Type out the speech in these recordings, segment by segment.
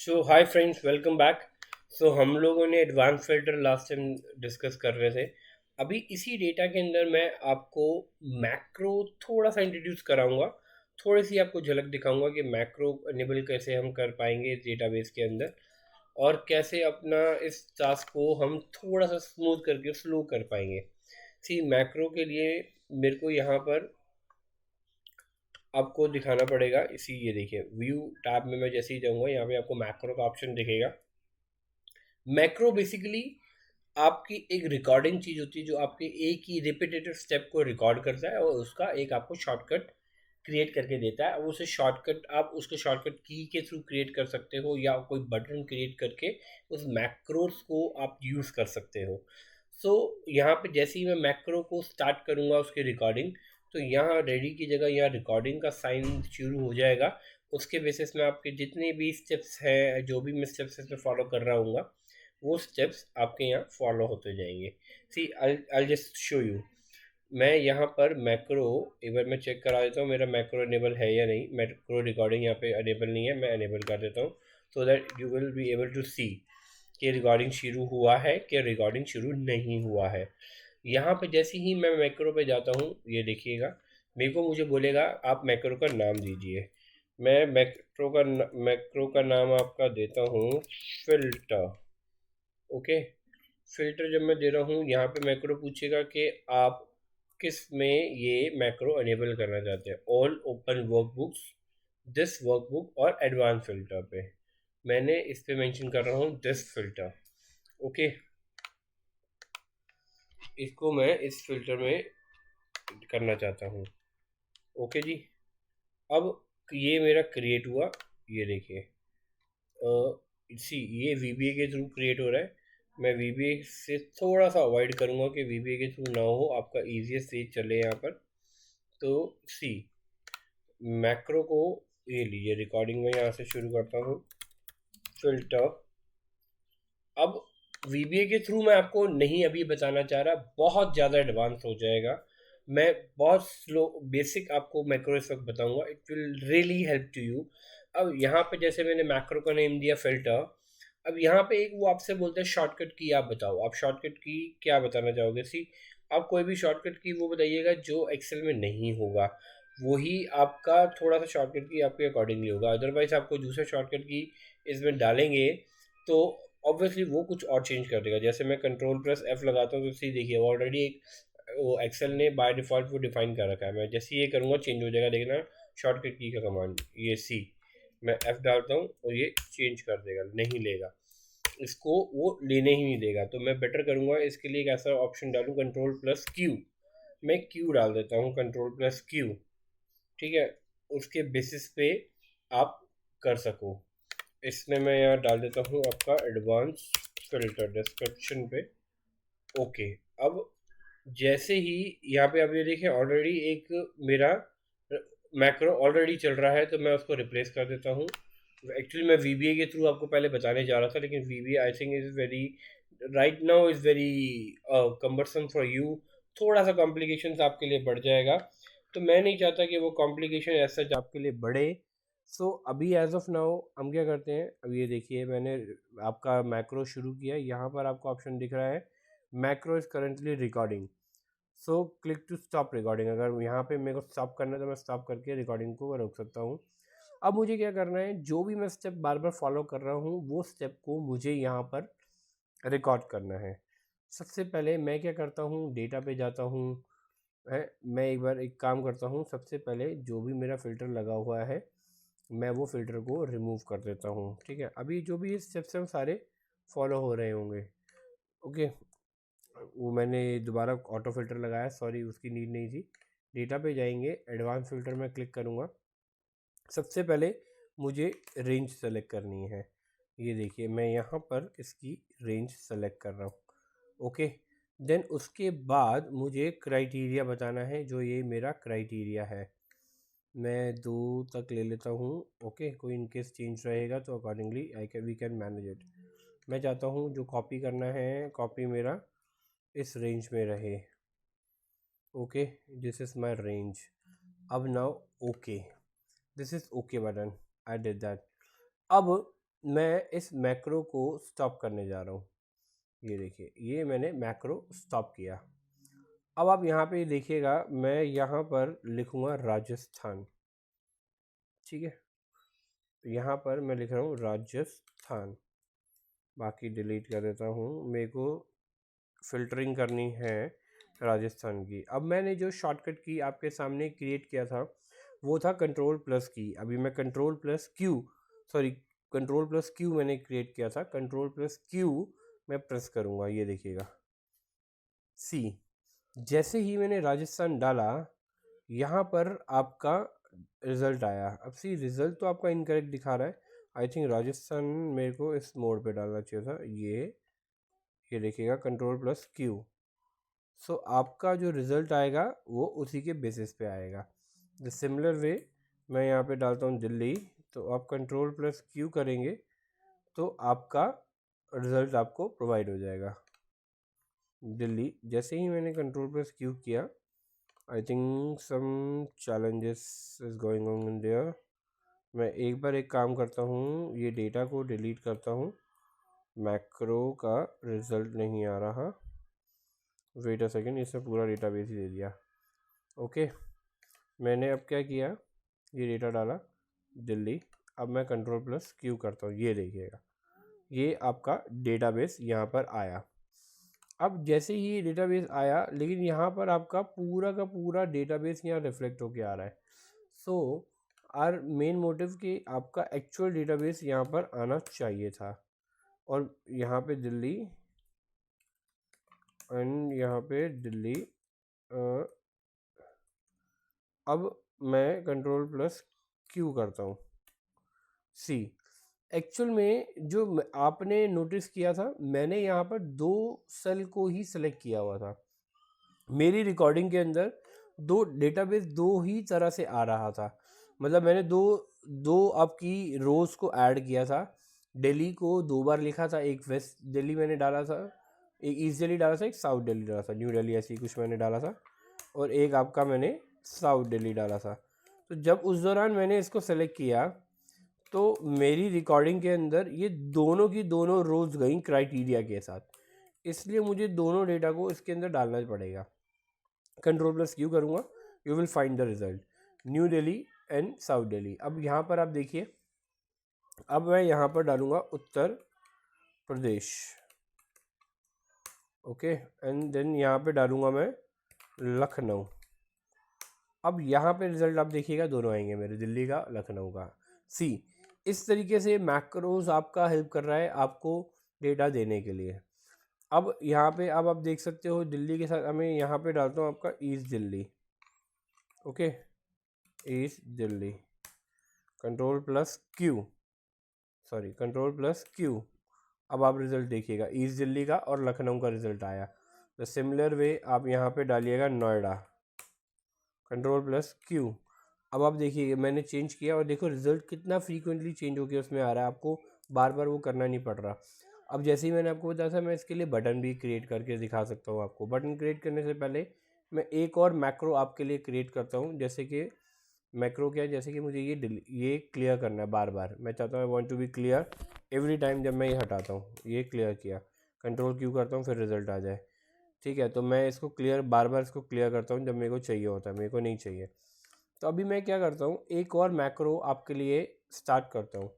सो hi friends, welcome back. सो हम लोगों ने advance filter last time discuss कर रहे थे। अभी इसी डेटा के अंदर मैं आपको मैक्रो थोड़ा सा इंट्रोड्यूस कराऊंगा। थोड़ी सी आपको झलक दिखाऊंगा कि मैक्रो इनेबल कैसे हम कर पाएंगे इस डेटाबेस के अंदर, और कैसे अपना इस टास्क को हम थोड़ा सा स्मूथ करके स्लो कर पाएंगे। सी मैक्रो के लिए मेरे को यहाँ पर आपको दिखाना पड़ेगा। इसी ये देखिए, व्यू टैब में मैं जैसे ही जाऊँगा यहाँ पे आपको मैक्रो का ऑप्शन दिखेगा। मैक्रो बेसिकली आपकी एक रिकॉर्डिंग चीज होती है जो आपके एक ही रिपीटेटिव स्टेप को रिकॉर्ड करता है और उसका एक आपको शॉर्टकट क्रिएट करके देता है। उसे शॉर्टकट आप उसके शॉर्टकट की के थ्रू क्रिएट कर सकते हो या कोई बटन क्रिएट करके उस मैक्रोस को आप यूज़ कर सकते हो। सो यहाँ पे जैसे ही मैं मैक्रो को स्टार्ट करूँगा उसकी रिकॉर्डिंग, तो यहाँ रेडी की जगह यहाँ रिकॉर्डिंग का साइन शुरू हो जाएगा। उसके बेसिस में आपके जितने भी स्टेप्स हैं, जो भी मैं स्टेप्स इसमें फॉलो कर रहा हूँ, वो स्टेप्स आपके यहाँ फॉलो होते जाएंगे। सी आई जस्ट शो यू। मैं यहाँ पर मैक्रो एक बार मैं चेक करा देता हूँ मेरा मैक्रो अनेबल है या नहीं। मैक्रो रिकॉर्डिंग यहाँ पे अनेबल नहीं है, मैं अनेबल कर देता हूँ so that you will be able to see कि रिकॉर्डिंग शुरू हुआ है कि रिकॉर्डिंग शुरू नहीं हुआ है। यहाँ पे जैसे ही मैं मैक्रो पे जाता हूँ, ये देखिएगा, मेरे को मुझे बोलेगा आप मैक्रो का नाम दीजिए। मैं मैक्रो का नाम आपका देता हूँ फिल्टर। ओके, फिल्टर जब मैं दे रहा हूँ यहाँ पे मैक्रो पूछेगा कि आप किस में ये मैक्रो अनेबल करना चाहते हैं, all open workbooks, this workbook और एडवांस फिल्टर पे। मैंने इस पे मेंशन कर रहा हूँ दिस फिल्टर। ओके, इसको मैं इस फिल्टर में करना चाहता हूँ। ओके जी। अब ये मेरा क्रिएट हुआ, ये देखिए। सी ये वीबीए के थ्रू क्रिएट हो रहा है। मैं वीबीए से थोड़ा सा अवॉइड करूँगा कि वीबीए के थ्रू ना हो, आपका ईजीएस्ट से चले यहाँ पर। तो सी मैक्रो को ये लीजिए, रिकॉर्डिंग में यहाँ से शुरू करता हूँ फिल्टर। अब वीबीए के थ्रू मैं आपको नहीं अभी बताना चाह रहा, बहुत ज़्यादा एडवांस हो जाएगा। मैं बहुत स्लो बेसिक आपको मैक्रो इस वक्त बताऊंगा, it will really help to you. अब यहाँ पे जैसे मैंने मैक्रो का नेम दिया फिल्टर। अब यहाँ पे एक वो आपसे बोलते हैं शॉर्टकट की, आप बताओ आप शॉर्टकट की क्या बताना चाहोगे। सी आप कोई भी शॉर्टकट की वो बताइएगा जो एक्सेल में नहीं होगा, वही आपका थोड़ा सा शॉर्टकट की आपके अकॉर्डिंगली होगा। अदरवाइज आपको दूसरा शॉर्टकट की इसमें डालेंगे तो ऑब्वियसली वो कुछ और चेंज कर देगा। जैसे मैं कंट्रोल प्लस एफ लगाता हूँ तो सी देखिए, ऑलरेडी एक वो एक्सेल ने बाय डिफ़ॉल्ट वो डिफाइन कर रखा है। मैं जैसे ये करूँगा चेंज हो जाएगा, देखना शॉर्टकट की का कमांड, ये सी मैं एफ डालता हूँ और ये चेंज कर देगा, नहीं लेगा इसको, वो लेने ही नहीं देगा। तो मैं बेटर करूँगा इसके लिए एक ऐसा ऑप्शन डालूँ कंट्रोल प्लस क्यू। मैं क्यू डाल देता हूँ, कंट्रोल प्लस क्यू। ठीक है, उसके बेसिस पे आप कर सको। इसमें मैं यहाँ डाल देता हूँ आपका एडवांस फिल्टर डिस्क्रिप्शन पे। ओके, अब जैसे ही यहाँ पे आप ये देखें, ऑलरेडी एक मेरा मैक्रो ऑलरेडी चल रहा है, तो मैं उसको रिप्लेस कर देता हूँ। एक्चुअली मैं वीबीए के थ्रू आपको पहले बताने जा रहा था, लेकिन VBA I think is very right now is very cumbersome for you. थोड़ा सा कॉम्प्लिकेशन आपके लिए बढ़ जाएगा, तो मैं नहीं चाहता कि वो कॉम्प्लिकेशन ऐसा आपके लिए बढ़े। सो अभी एज ऑफ नाउ हम क्या करते हैं, अब ये देखिए मैंने आपका मैक्रो शुरू किया, यहाँ पर आपको ऑप्शन दिख रहा है macro is currently recording, so click to stop recording. अगर यहाँ पे मेरे को स्टॉप करना है तो मैं स्टॉप करके रिकॉर्डिंग को रोक सकता हूँ। अब मुझे क्या करना है, जो भी मैं स्टेप बार बार फॉलो कर रहा हूँ वो स्टेप को मुझे यहाँ पर रिकॉर्ड करना है। सबसे पहले मैं क्या करता हूँ, डेटा पे जाता हूँ है। मैं एक बार एक काम करता हूँ, सबसे पहले जो भी मेरा फ़िल्टर लगा हुआ है मैं वो फ़िल्टर को रिमूव कर देता हूँ। ठीक है, अभी जो भी स्टेप्स हैं वो सारे फॉलो हो रहे होंगे। ओके, वो मैंने दोबारा ऑटो फ़िल्टर लगाया, सॉरी उसकी नीड नहीं थी। डेटा पे जाएंगे, एडवांस फ़िल्टर में क्लिक करूँगा। सबसे पहले मुझे रेंज सेलेक्ट करनी है। ये देखिए मैं यहाँ पर इसकी रेंज सेलेक्ट कर रहा हूँ। ओके, देन उसके बाद मुझे क्राइटेरिया बताना है, जो ये मेरा क्राइटेरिया है मैं 2 तक ले लेता हूँ। ओके, कोई इनकेस चेंज रहेगा तो accordingly I can we can manage it. मैं चाहता हूँ जो कॉपी करना है, कॉपी मेरा इस रेंज में रहे। Okay, this is my range. अब now okay, this is okay button, I did that. अब मैं इस मैक्रो को स्टॉप करने जा रहा हूँ। ये देखिए, ये मैंने मैक्रो स्टॉप किया। अब आप यहाँ पे देखिएगा, मैं यहाँ पर लिखूँगा राजस्थान। ठीक है, तो यहाँ पर मैं लिख रहा हूँ राजस्थान, बाकी डिलीट कर देता हूँ। मेरे को फ़िल्टरिंग करनी है राजस्थान की। अब मैंने जो शॉर्टकट की आपके सामने क्रिएट किया था वो था कंट्रोल प्लस की। अभी मैं कंट्रोल प्लस क्यू मैंने क्रिएट किया था। कंट्रोल प्लस क्यू मैं प्रेस करूँगा, ये देखिएगा। सी, जैसे ही मैंने राजस्थान डाला, यहाँ पर आपका रिज़ल्ट आया। अब सी, रिज़ल्ट तो आपका इनकरेक्ट दिखा रहा है। आई थिंक राजस्थान मेरे को इस मोड पे डालना चाहिए था। ये देखिएगा, कंट्रोल प्लस क्यू। सो आपका जो रिज़ल्ट आएगा वो उसी के बेसिस पे आएगा। द सिमिलर वे मैं यहाँ पे डालता हूँ दिल्ली, तो आप कंट्रोल प्लस क्यू करेंगे तो आपका रिज़ल्ट आपको प्रोवाइड हो जाएगा दिल्ली। जैसे ही मैंने कंट्रोल प्लस क्यू किया, I think some challenges is going on in there. मैं एक बार एक काम करता हूँ, ये डेटा को डिलीट करता हूँ। मैक्रो का रिज़ल्ट नहीं आ रहा, वेट अ सेकेंड, इससे पूरा डेटाबेस ही दे दिया। ओके, मैंने अब क्या किया, ये डेटा डाला दिल्ली। अब मैं कंट्रोल प्लस क्यू करता हूँ, ये देखिएगा, ये आपका डेटाबेस यहाँ पर आया। अब जैसे ही ये डेटाबेस आया, लेकिन यहाँ पर आपका पूरा का पूरा डेटाबेस यहाँ रिफ्लेक्ट होके आ रहा है। सो आर मेन मोटिव कि आपका एक्चुअल डेटाबेस यहाँ पर आना चाहिए था। और यहाँ पे दिल्ली एंड यहाँ पे दिल्ली। अब मैं कंट्रोल प्लस क्यू करता हूँ। सी, एक्चुअल में जो आपने नोटिस किया था, मैंने यहाँ पर 2 सेल को ही सिलेक्ट किया हुआ था। मेरी रिकॉर्डिंग के अंदर डेटाबेस 2 ही तरह से आ रहा था। मतलब मैंने दो आपकी रोज़ को ऐड किया था। दिल्ली को 2 बार लिखा था, एक वेस्ट दिल्ली मैंने डाला था, एक ईस्ट दिल्ली डाला था, एक साउथ दिल्ली डाला था, न्यू दिल्ली ऐसी कुछ मैंने डाला था, और एक आपका मैंने साउथ दिल्ली डाला था। तो जब उस दौरान मैंने इसको सेलेक्ट किया, तो मेरी रिकॉर्डिंग के अंदर ये दोनों की दोनों रोज़ गई क्राइटेरिया के साथ, इसलिए मुझे दोनों डेटा को इसके अंदर डालना पड़ेगा। कंट्रोल प्लस क्यू करूँगा, you will find the result, new Delhi and south Delhi. अब यहाँ पर आप देखिए, अब मैं यहाँ पर डालूँगा Uttar Pradesh. Okay, and then यहाँ पे डालूँगा मैं लखनऊ। अब यहाँ पे रिजल्ट आप देखिएगा, दोनों आएंगे मेरे, दिल्ली का, लखनऊ का। सी, इस तरीके से मैक्रोज आपका हेल्प कर रहा है आपको डेटा देने के लिए। अब यहाँ पे अब आप देख सकते हो, दिल्ली के साथ हमें यहाँ पे डालता हूँ आपका east Delhi. Okay, east Delhi, control plus Q, control plus Q. अब आप रिज़ल्ट देखिएगा, ईस्ट दिल्ली का और लखनऊ का रिज़ल्ट आया। द सिमिलर वे आप यहाँ पे डालिएगा नोएडा, कंट्रोल प्लस क्यू। अब आप देखिए, मैंने चेंज किया और देखो रिज़ल्ट कितना फ्रीक्वेंटली चेंज होकर उसमें आ रहा है, आपको बार बार वो करना नहीं पड़ रहा। अब जैसे ही मैंने आपको बताया था, मैं इसके लिए बटन भी क्रिएट करके दिखा सकता हूँ आपको। बटन क्रिएट करने से पहले मैं एक और मैक्रो आपके लिए क्रिएट करता हूँ। जैसे कि मैक्रो क्या है, जैसे कि मुझे ये क्लियर करना है बार बार, मैं चाहता हूँ I want to be clear every time. जब मैं ये हटाता हूँ, ये क्लियर किया, कंट्रोल क्यू करता हूँ, फिर रिज़ल्ट आ जाए। ठीक है, तो मैं इसको क्लियर बार बार इसको क्लियर करता हूँ जब मेरे को चाहिए होता है, मेरे को नहीं चाहिए। तो अभी मैं क्या करता हूँ, एक और मैक्रो आपके लिए स्टार्ट करता हूँ।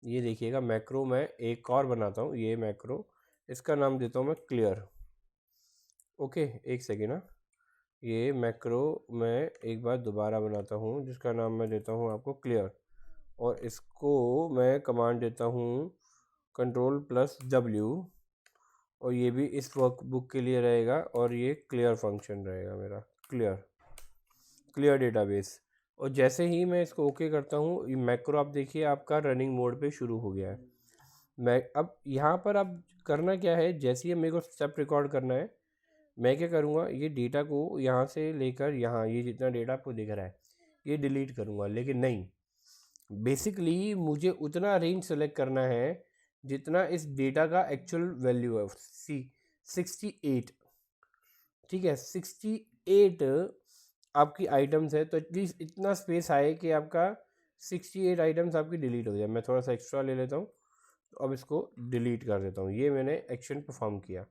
ये देखिएगा, मैक्रो मैं एक और बनाता हूँ, ये मैक्रो, इसका नाम देता हूँ मैं क्लियर। ओके, एक सेकेंड ना, ये मैक्रो मैं एक बार दोबारा बनाता हूँ, जिसका नाम मैं देता हूँ आपको क्लियर, और इसको मैं कमांड देता हूँ कंट्रोल प्लस डब्ल्यू, और ये भी इस वर्कबुक के लिए रहेगा, और ये क्लियर फंक्शन रहेगा मेरा, क्लियर डेटाबेस। और जैसे ही मैं इसको ओके करता हूँ, ये मैक्रो आप देखिए आपका रनिंग मोड पे शुरू हो गया है। मैं अब यहाँ पर अब करना क्या है, जैसे ही मेरे को स्टेप रिकॉर्ड करना है, मैं क्या करूँगा, ये डेटा को यहाँ से लेकर यहाँ, ये जितना डेटा आपको दिख रहा है ये डिलीट करूँगा। लेकिन नहीं, बेसिकली मुझे उतना रेंज सेलेक्ट करना है जितना इस डेटा का एक्चुअल वैल्यू है। सी, 68, ठीक है, 68 आपकी आइटम्स है, तो एटलीस्ट इतना स्पेस आए कि आपका 68 आइटम्स आपकी डिलीट हो जाए। मैं थोड़ा सा एक्स्ट्रा ले लेता हूँ, तो अब इसको डिलीट कर देता हूँ। ये मैंने एक्शन परफॉर्म किया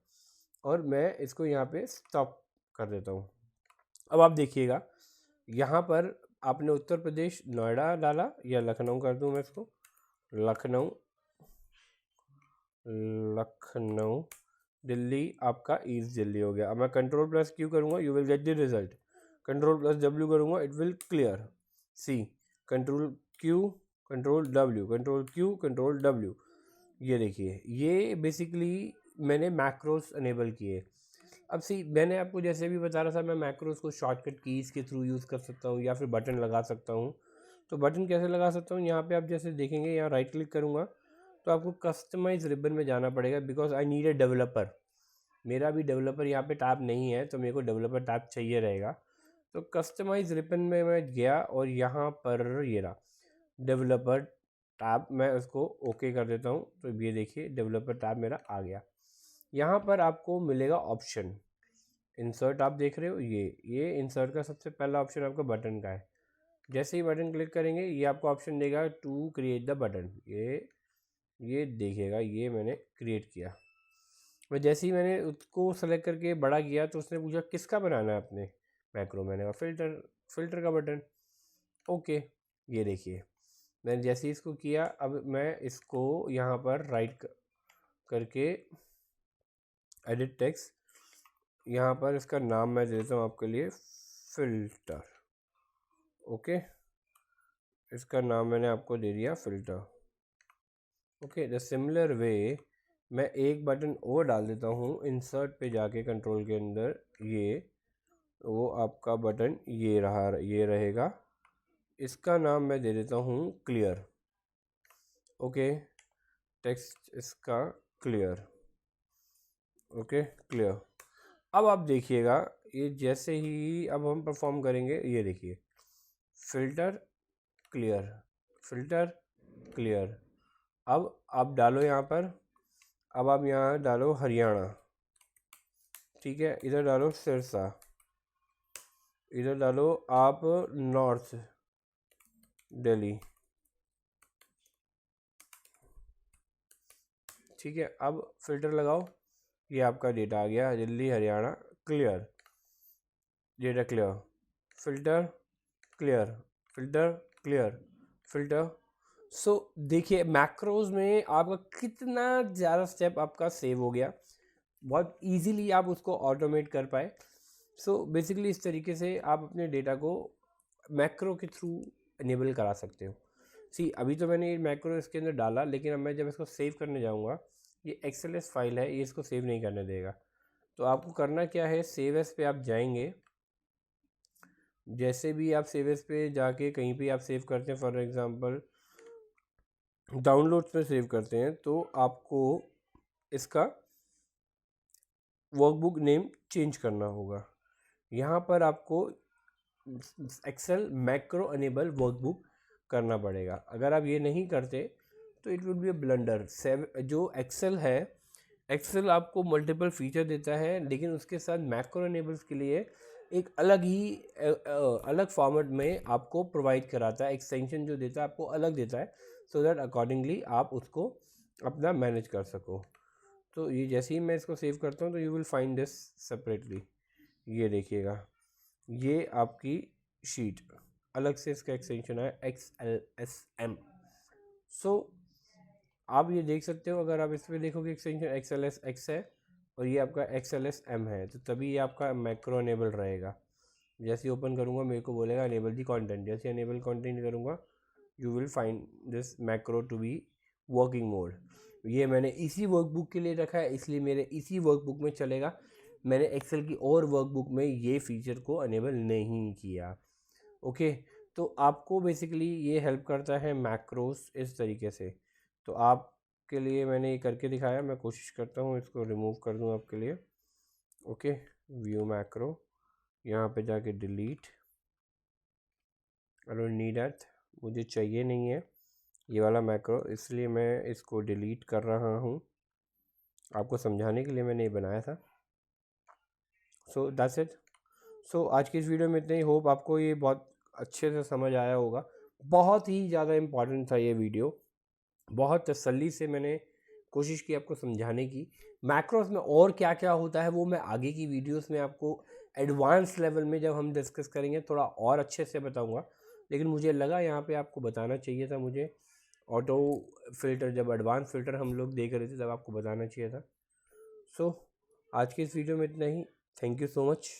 और मैं इसको यहाँ पे स्टॉप कर देता हूँ। अब आप देखिएगा यहाँ पर आपने उत्तर प्रदेश नोएडा डाला या लखनऊ कर दूँ मैं इसको, लखनऊ, लखनऊ, दिल्ली आपका ईस्ट दिल्ली हो गया। अब मैं कंट्रोल प्लस क्यू करूँगा, you will get the result. Control plus W करूँगा, it will clear. See control Q, control W, control Q, control W. ये देखिए, ये बेसिकली मैंने मैक्रोस अनेबल किए। अब सी मैंने आपको जैसे भी बता रहा था, मैं मैक्रोस को शॉर्टकट कीज़ के थ्रू यूज़ कर सकता हूँ या फिर बटन लगा सकता हूँ। तो बटन कैसे लगा सकता हूँ, यहाँ पे आप जैसे देखेंगे, यहाँ राइट क्लिक करूँगा तो आपको कस्टमाइज रिबन में जाना पड़ेगा, because I need a developer. मेरा भी डेवलपर यहाँ पे टैब नहीं है, तो मेरे को डेवलपर टैब चाहिए रहेगा। तो कस्टमाइज रिबन में मैं गया और यहाँ पर ये रहा डेवलपर टैब, मैं उसको ओके कर देता हूँ। तो ये देखिए डेवलपर टैब मेरा आ गया। यहाँ पर आपको मिलेगा ऑप्शन इंसर्ट, आप देख रहे हो ये इंसर्ट का सबसे पहला ऑप्शन आपका बटन का है। जैसे ही बटन क्लिक करेंगे ये आपको ऑप्शन देगा टू क्रिएट द बटन। ये देखिएगा, ये मैंने क्रिएट किया। मैं जैसे ही मैंने उसको सेलेक्ट करके बड़ा किया तो उसने पूछा किसका बनाना है अपने मैक्रो, मैंने कहा फिल्टर का बटन। ओके, ये देखिए मैंने जैसे ही इसको किया, अब मैं इसको यहाँ पर राइट करके एडिट टेक्स्ट, यहाँ पर इसका नाम मैं देता हूँ आपके लिए फिल्टर। ओके, इसका नाम मैंने आपको दे दिया filter. Okay, the similar way मैं एक बटन और डाल देता हूँ इंसर्ट पे जाके कंट्रोल के अंदर, ये वो आपका बटन ये रहा, ये रहेगा। इसका नाम मैं दे देता हूँ क्लियर। ओके, टेक्स्ट इसका क्लियर। Okay, clear. अब आप देखिएगा ये जैसे ही अब हम परफॉर्म करेंगे, ये देखिए फिल्टर क्लियर, फिल्टर क्लियर। अब आप डालो यहाँ पर, अब आप यहाँ डालो हरियाणा, ठीक है, इधर डालो सिरसा, इधर डालो आप नॉर्थ दिल्ली, ठीक है। अब फिल्टर लगाओ, ये आपका डेटा आ गया, Delhi Haryana clear, data clear, filter clear, filter clear, filter. So देखिए मैक्रोज में आपका कितना ज़्यादा स्टेप आपका सेव हो गया, बहुत इजीली आप उसको ऑटोमेट कर पाए। सो बेसिकली इस तरीके से आप अपने डेटा को मैक्रो के थ्रू इनेबल करा सकते हो। सी अभी तो मैंने ये मैक्रो इसके अंदर डाला, लेकिन अब मैं जब इसको सेव करने जाऊँगा, ये एक्सएलएस फाइल है, ये इसको सेव नहीं करने देगा। तो आपको करना क्या है, सेव एस पे आप जाएंगे। जैसे भी आप सेव एस पे जाके कहीं भी आप सेव करते हैं, फॉर एग्जांपल डाउनलोड्स में सेव करते हैं, तो आपको इसका वर्कबुक नेम चेंज करना होगा। यहाँ पर आपको एक्सेल मैक्रो अनेबल वर्कबुक करना पड़ेगा। अगर आप ये नहीं करते तो it will be a blunder. जो एक्सेल है, एक्सेल आपको मल्टीपल फीचर देता है, लेकिन उसके साथ मैक्रो अनेबल्स के लिए एक अलग ही अलग फॉर्मेट में आपको प्रोवाइड कराता है। एक्सटेंशन जो देता है आपको अलग देता है, सो दैट अकॉर्डिंगली आप उसको अपना मैनेज कर सको। तो ये जैसे ही मैं इसको सेव करता हूँ तो you will find this separately. ये देखिएगा, ये आपकी शीट अलग से इसका एक्सटेंशन है XLSM। सो आप ये देख सकते हो, अगर आप इस पर देखोगे एक्सटेंशन XLSX है और ये आपका XLSM है, तो तभी ये आपका मैक्रो अनेबल रहेगा। जैसे ही ओपन करूँगा मेरे को बोलेगा अनेबल दी कंटेंट, जैसे अनेबल कंटेंट करूँगा you will find this macro to be working mode. ये मैंने इसी वर्कबुक के लिए रखा है, इसलिए मेरे इसी वर्कबुक में चलेगा। मैंने एक्सेल की और वर्कबुक में ये फीचर को अनेबल नहीं किया। ओके, तो आपको बेसिकली ये हेल्प करता है मैक्रोस इस तरीके से। तो आपके लिए मैंने ये करके दिखाया, मैं कोशिश करता हूँ इसको रिमूव कर दूँ आपके लिए। ओके, व्यू मैक्रो, यहाँ पे जाके delete, I don't need that, मुझे चाहिए नहीं है ये वाला मैक्रो, इसलिए मैं इसको डिलीट कर रहा हूँ। आपको समझाने के लिए मैंने ये बनाया था। So that's it. सो आज की इस वीडियो में इतना ही। होप आपको ये बहुत अच्छे से समझ आया होगा। बहुत ही ज़्यादा इम्पॉर्टेंट था ये वीडियो, बहुत तसल्ली से मैंने कोशिश की आपको समझाने की। मैक्रोस में और क्या क्या होता है वो मैं आगे की वीडियोस में आपको एडवांस लेवल में जब हम डिस्कस करेंगे थोड़ा और अच्छे से बताऊंगा, लेकिन मुझे लगा यहाँ पे आपको बताना चाहिए था। मुझे ऑटो फिल्टर, जब एडवांस फिल्टर हम लोग देख रहे थे तब आपको बताना चाहिए था। सो आज की इस वीडियो में इतना ही। Thank you so much.